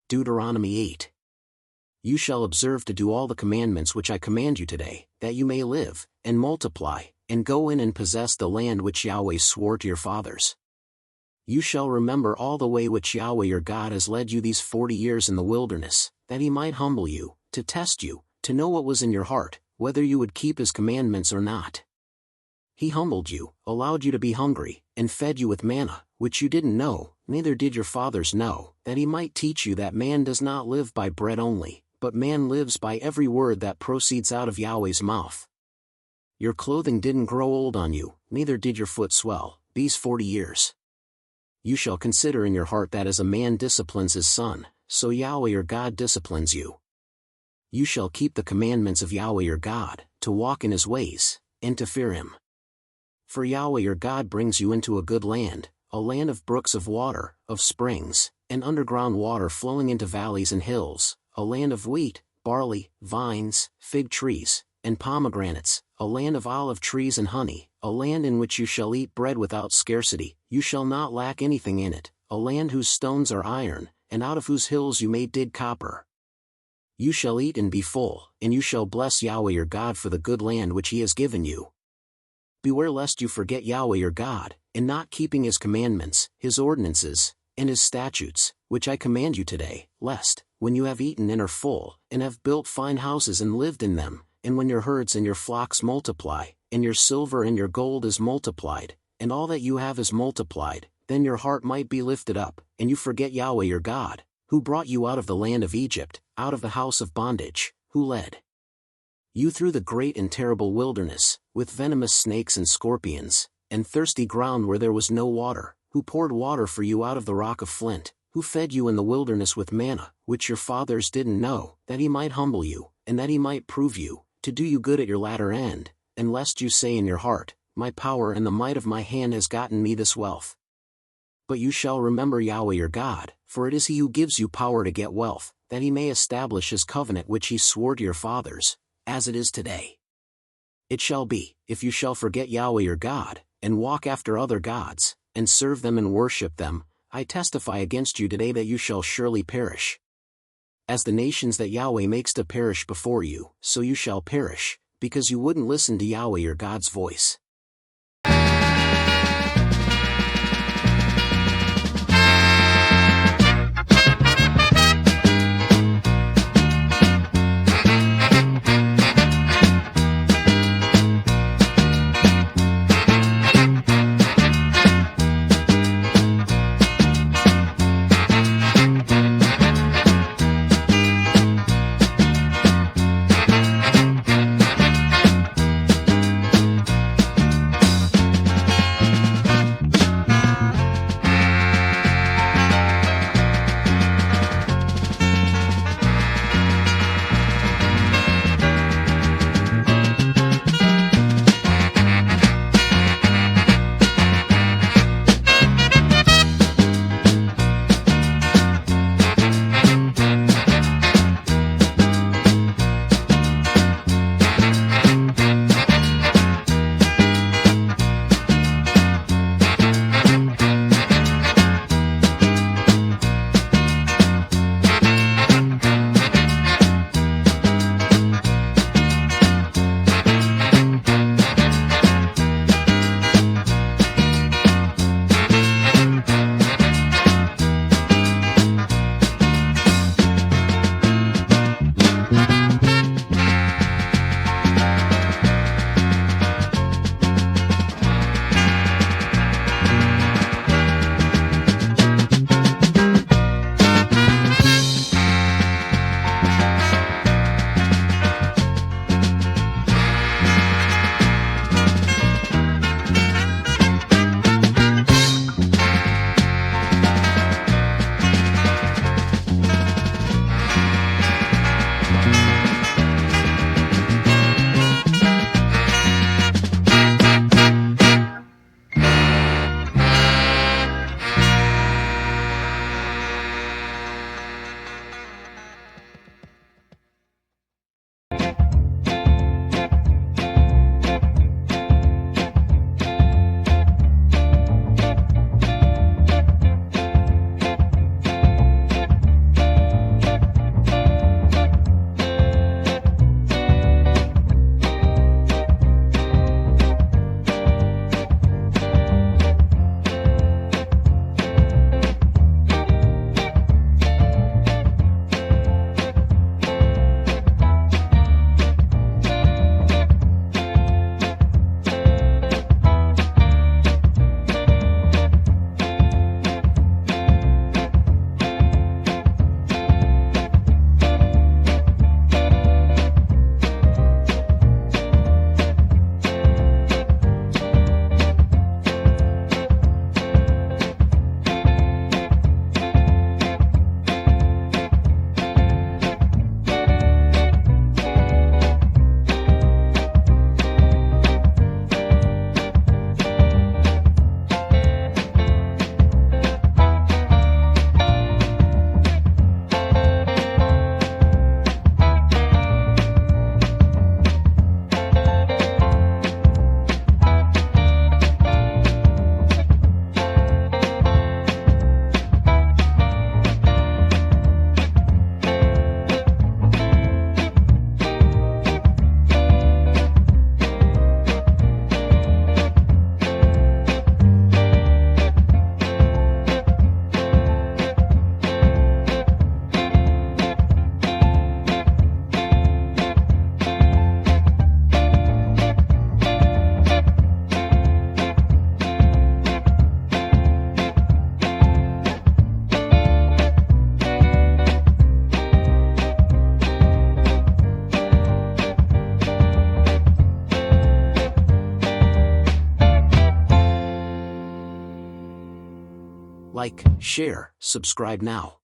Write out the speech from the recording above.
Deuteronomy 8. You shall observe to do all the commandments which I command you today, that you may live, and multiply, and go in and possess the land which Yahweh swore to your fathers. You shall remember all the way which Yahweh your God has led you these 40 years in the wilderness, that he might humble you, to test you, to know what was in your heart, whether you would keep his commandments or not. He humbled you, allowed you to be hungry, and fed you with manna, which you didn't know, neither did your fathers know, that he might teach you that man does not live by bread only, but man lives by every word that proceeds out of Yahweh's mouth. Your clothing didn't grow old on you, neither did your foot swell, these 40 years. You shall consider in your heart that as a man disciplines his son, so Yahweh your God disciplines you. You shall keep the commandments of Yahweh your God, to walk in his ways, and to fear him. For Yahweh your God brings you into a good land, a land of brooks of water, of springs, and underground water flowing into valleys and hills, a land of wheat, barley, vines, fig trees, and pomegranates, a land of olive trees and honey, a land in which you shall eat bread without scarcity, you shall not lack anything in it, a land whose stones are iron, and out of whose hills you may dig copper. You shall eat and be full, and you shall bless Yahweh your God for the good land which he has given you. Beware lest you forget Yahweh your God, in not keeping his commandments, his ordinances, and his statutes, which I command you today, lest, when you have eaten and are full, and have built fine houses and lived in them, and when your herds and your flocks multiply, and your silver and your gold is multiplied, and all that you have is multiplied, then your heart might be lifted up, and you forget Yahweh your God, who brought you out of the land of Egypt, out of the house of bondage, who led you through the great and terrible wilderness, with venomous snakes and scorpions, and thirsty ground where there was no water, who poured water for you out of the rock of flint, who fed you in the wilderness with manna, which your fathers didn't know, that he might humble you, and that he might prove you, to do you good at your latter end, and lest you say in your heart, my power and the might of my hand has gotten me this wealth. But you shall remember Yahweh your God, for it is he who gives you power to get wealth, that he may establish his covenant which he swore to your fathers, as it is today. It shall be, if you shall forget Yahweh your God, and walk after other gods, and serve them and worship them, I testify against you today that you shall surely perish. As the nations that Yahweh makes to perish before you, so you shall perish, because you wouldn't listen to Yahweh your God's voice. like, share, subscribe now.